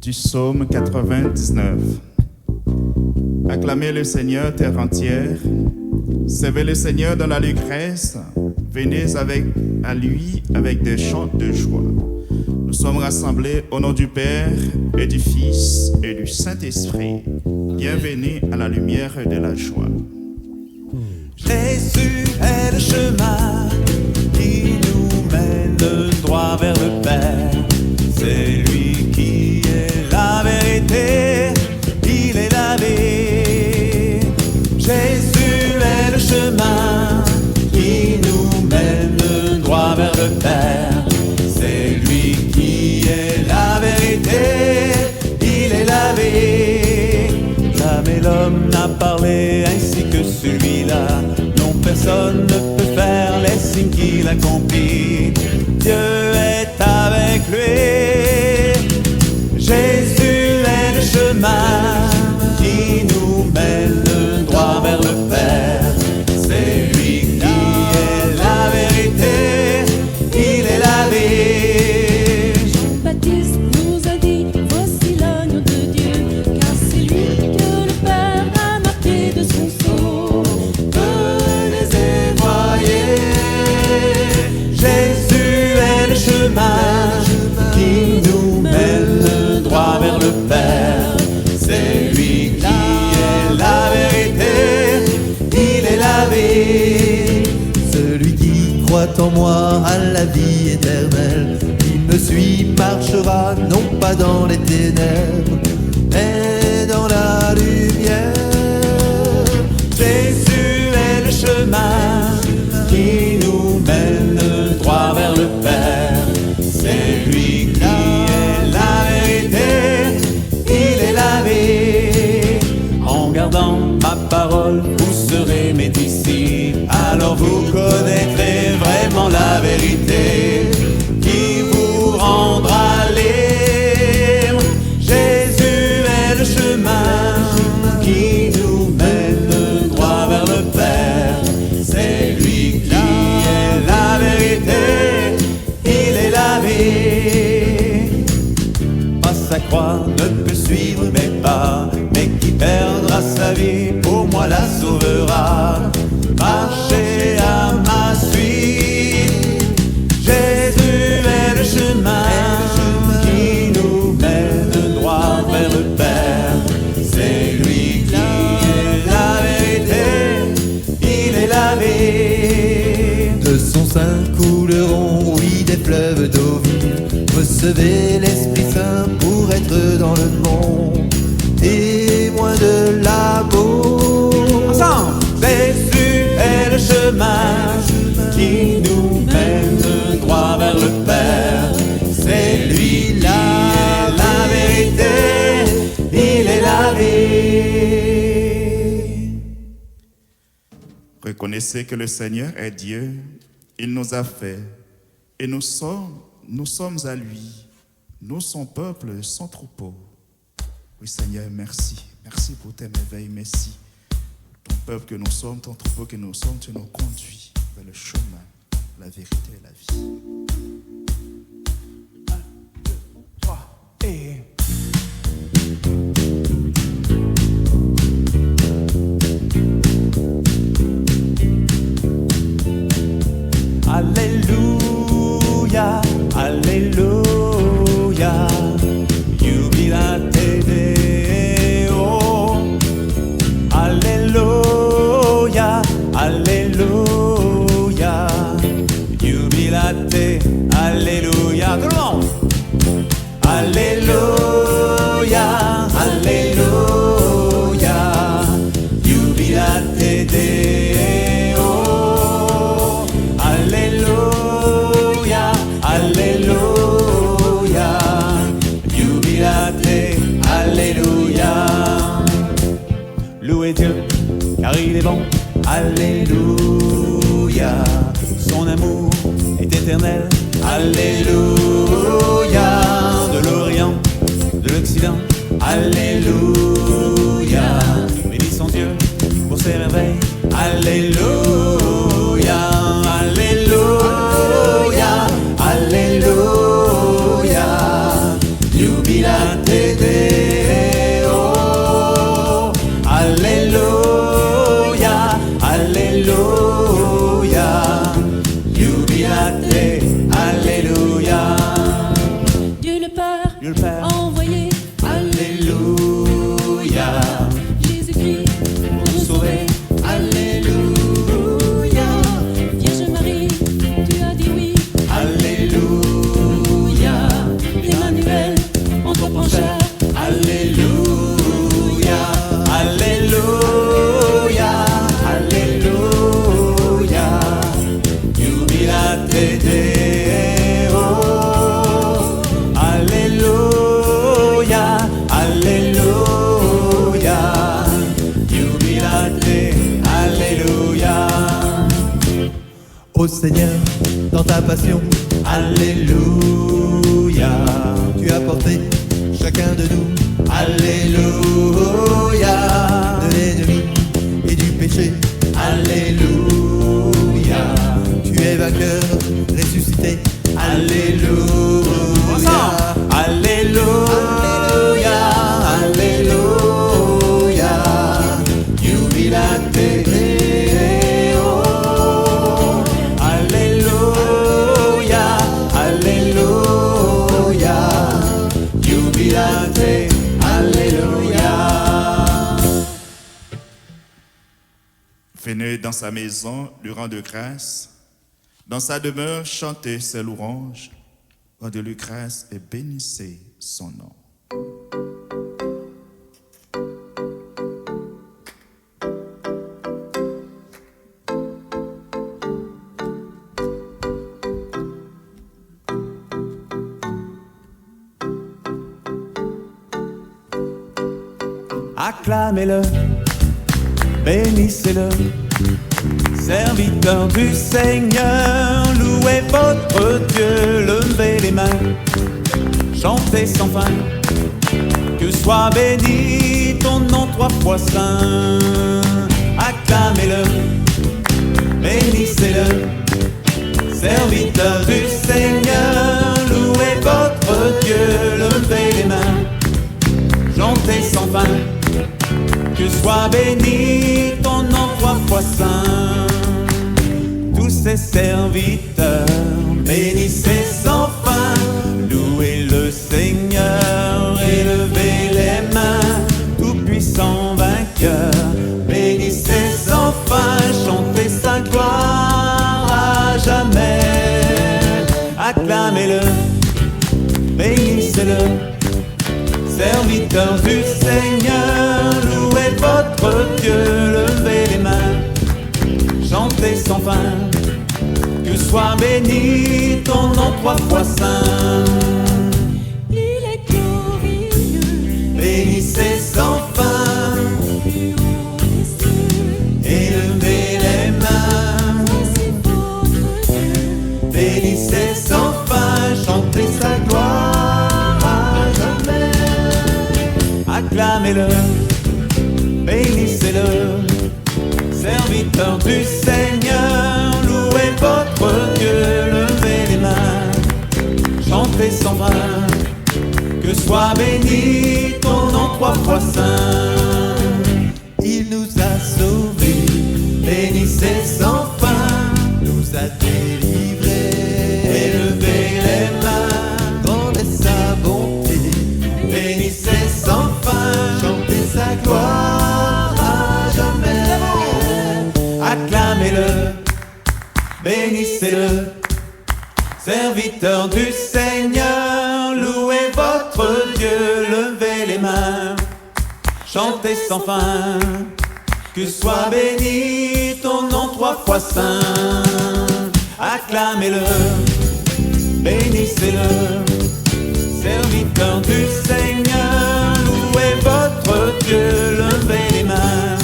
du psaume 99. Acclamez le Seigneur, terre entière. Servez le Seigneur dans la l'allégresse. Venez à lui avec des chants de joie. Nous sommes rassemblés au nom du Père et du Fils et du Saint-Esprit. Bienvenue à la lumière de la joie. Jésus est le chemin qui nous mène droit vers le Père. C'est lui qui est la vérité, il est la vie. Jésus est le chemin qui nous mène droit vers le Père. C'est lui qui est la vérité, il est la vie. Jamais l'homme n'a parlé ainsi que celui-là. Non, personne ne peut faire les signes qu'il accomplit. Dieu est avec lui. Jésus est le chemin qui nous mène droit vers le Père. C'est lui qui est la vérité, il est la vie. Jean-Baptiste nous a dit, voici l'agneau de Dieu, car c'est lui que le Père a marqué de son sceau. Venez et voyez, Jésus est le chemin qui nous mène droit vers le Père. C'est lui qui est la vérité, il est la vie. Celui qui croit en moi a la vie éternelle. Qui me suit marchera non pas dans les ténèbres, mais dans la lumière. Jésus est le chemin qui nous mène droit vers le Père. C'est lui qui est la vérité, il est la vie. En gardant ma parole, vous serez mes disciples. Alors vous connaîtrez vraiment la vérité qui vous rendra libre. Jésus est le chemin qui nous mène droit vers le Père. C'est lui qui est la vérité, il est la vie. Pas sa croix ne peut suivre mes pas, mais qui perdra sa vie pour moi la sauvera. Marchez à ma suite. Jésus est le chemin qui nous mène droit vers le Père. C'est lui qui est la vérité, il est la vie. De son sein couleront, oui, des fleuves d'eau vive. Recevez l'Esprit Saint pour être dans le monde, témoin de l'amour. Ensemble! Jésus est le chemin qui nous mène droit vers le Père. C'est lui qui est la vérité, il est la vie. Reconnaissez que le Seigneur est Dieu. Il nous a fait et nous sommes à lui. Nous, son peuple, son troupeau. Oui, Seigneur, merci. Merci pour tes merveilles, merci. Ton peuple que nous sommes, ton troupeau que nous sommes, tu nous conduis vers le chemin, la vérité et la vie. 1, 2, 3 et... Alléluia, Alléluia, jubilate Deo. Alléluia, Alléluia, jubilate, Alléluia. Tout le monde. Alléluia, Alléluia, jubilate Deo. Alléluia, Alléluia, jubilate, Alléluia. Louez Dieu, car il est bon. Alléluia, son amour est éternel. Alléluia, de l'Orient, de l'Occident. Alléluia, bénissons Dieu pour ses merveilles. Alléluia, Alléluia, Alléluia, jubilate te Deo. Alléluia, Alléluia. Jubilate, Alléluia. Ô Seigneur, dans ta passion, Alléluia. tu as porté chacun de nous, Alléluia, de l'ennemi et du péché, Alléluia. tu es vainqueur, ressuscité, Alléluia, Alléluia, Alléluia. Jubilate Deo. Alléluia, Alléluia. Jubilate, Alléluia. Venez dans sa maison, lui rendre grâce. Dans sa demeure, chantez ses louanges. Rendez-lui grâce et bénissez son nom. Acclamez-le, bénissez-le, serviteur du Seigneur, louez votre Dieu, levez les mains, chantez sans fin, que soit béni ton nom 3 fois saint. Acclamez-le, bénissez-le, serviteur du Seigneur, louez votre Dieu, levez les mains, chantez sans fin, que soit béni ton nom 3 fois saint. Tous ses serviteurs, bénissez sans fin, louez le Seigneur, élevez les mains, tout-puissant vainqueur, bénissez sans fin, chantez sa gloire à jamais. Acclamez-le, bénissez-le, serviteur du Seigneur, louez votre Dieu, levez les mains, chantez sans fin, que soit béni ton nom 3 fois saint. Il est glorieux, Bénissez sans fin, élevez les mains, c'est votre Dieu. bénissez sans fin, chantez sa gloire à jamais. Acclamez-le, bénissez-le, serviteur du Seigneur, louez votre Dieu, levez les mains, chantez sans fin, que soit béni ton nom 3 fois saint. il nous a sauvés, Bénissez sans fin, nous a délivrés, élevez les mains, grande est sa bonté, bénissez sans fin, chantez sa gloire à jamais. acclamez-le, bénissez-le, serviteur du Seigneur, louez votre Dieu, levez les mains, chantez sans fin, que soit béni ton nom 3 fois saint. Acclamez-le, bénissez-le, serviteur du Seigneur, louez votre Dieu, levez les mains,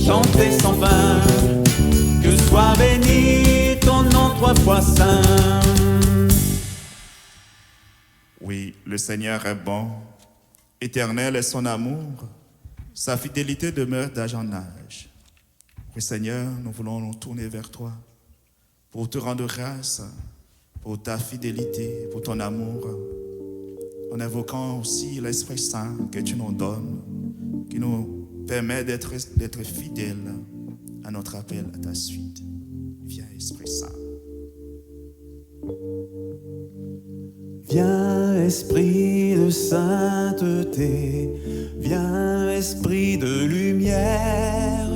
chantez sans fin, que soit béni ton nom 3 fois saint. Oui, le Seigneur est bon. Éternel est son amour. Sa fidélité demeure d'âge en âge. Oui, Seigneur, nous voulons nous tourner vers toi pour te rendre grâce pour ta fidélité, pour ton amour, en invoquant aussi l'Esprit Saint que tu nous donnes, qui nous permet d'être fidèles à notre appel, à ta suite. Viens, Esprit Saint. Viens, esprit de sainteté, viens, esprit de lumière,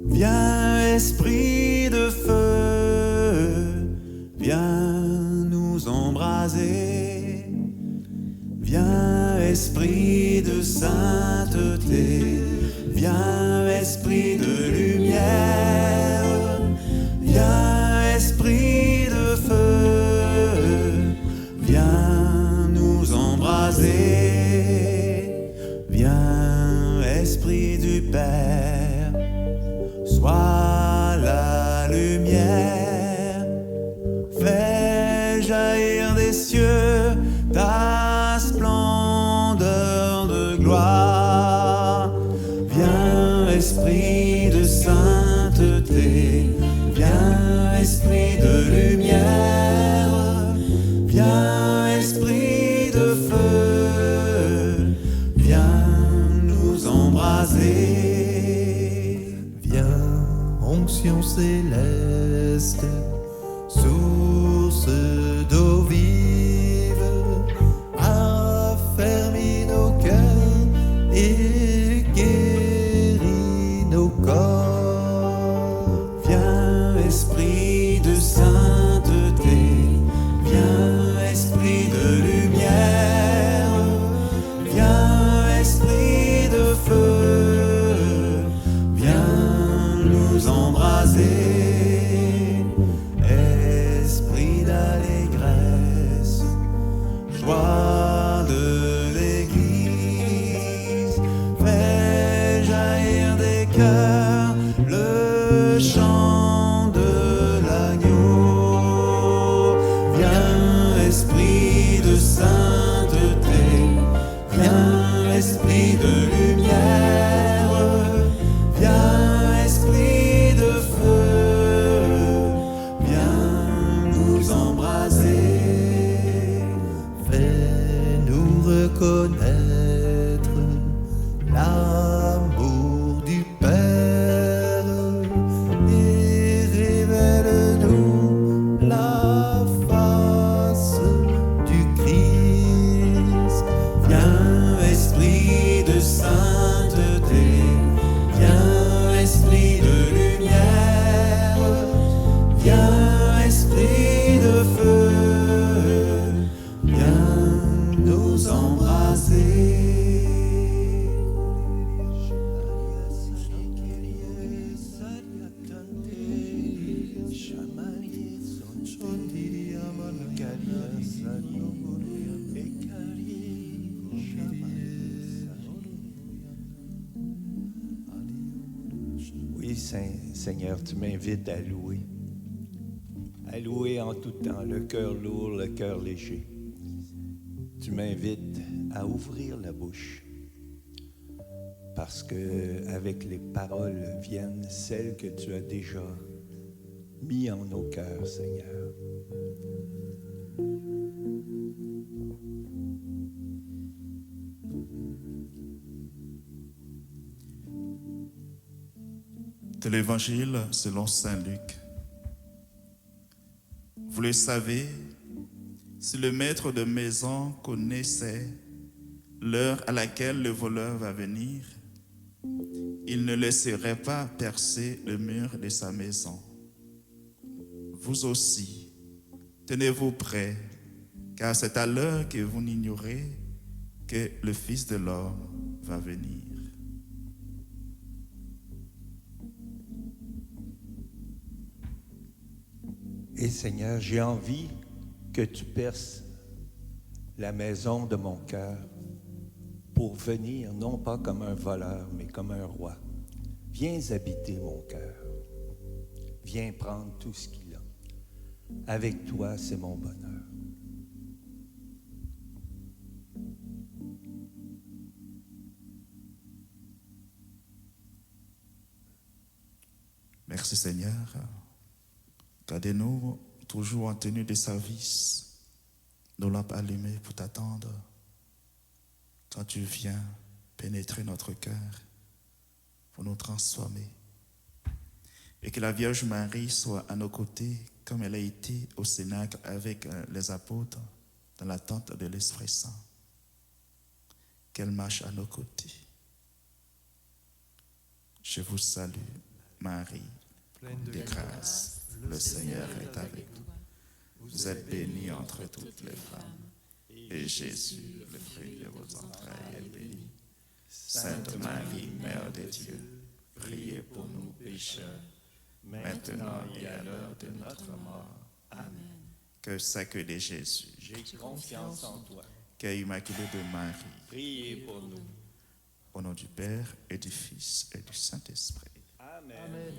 viens, esprit de feu, viens nous embraser. Viens, esprit de sainteté, viens, esprit de lumière, viens, esprit de esprit de lumière, viens, esprit de feu, viens nous embraser. Viens, onction céleste, source d'eau vive, affermis nos cœurs et guéris nos corps. Viens, esprit de sainteté, viens, esprit de lumière, viens, esprit de feu, viens nous embraser. Esprit d'allégresse, joie de l'Église, fais jaillir des cœurs le chant de l'agneau. Viens, esprit de sainteté, viens, esprit de lumière, viens, esprit de feu, viens nous embraser. Fais-nous reconnaître l'amour du Père et révèle-nous la face du Christ. Viens, esprit de sainteté, viens, esprit de lumière, viens, esprit de feu, viens nous embraser. Oui, Seigneur, tu m'invites à louer. À louer en tout temps, le cœur lourd, le cœur léger. Tu m'invites à ouvrir la bouche. Parce que avec les paroles viennent celles que tu as déjà mises en nos cœurs, Seigneur. De l'Évangile selon saint Luc. Vous le savez, si le maître de maison connaissait l'heure à laquelle le voleur va venir, il ne laisserait pas percer le mur de sa maison. Vous aussi, tenez-vous prêts, car c'est à l'heure que vous n'ignorez que le Fils de l'homme va venir. Et Seigneur, j'ai envie que tu perces la maison de mon cœur pour venir, non pas comme un voleur, mais comme un roi. Viens habiter mon cœur. Viens prendre tout ce qu'il a. Avec toi, c'est mon bonheur. Merci Seigneur. Gardez-nous toujours en tenue de service, nos lampes allumées pour t'attendre. Quand tu viens pénétrer notre cœur pour nous transformer. Et que la Vierge Marie soit à nos côtés comme elle a été au Cénacle avec les apôtres dans l'attente de l'Esprit Saint. Qu'elle marche à nos côtés. Je vous salue, Marie, pleine de grâce. Le Seigneur est avec vous. Vous êtes bénie entre toutes les femmes. Et Jésus, le fruit de vos entrailles, est béni. Sainte Marie, Mère de Dieu, priez pour nous pécheurs, maintenant et à l'heure de notre mort. Amen. Que sacré de Jésus, J'ai confiance en toi. Cœur immaculé de Marie, Priez pour nous. au nom du Père et du Fils et du Saint-Esprit. Amen. Amen.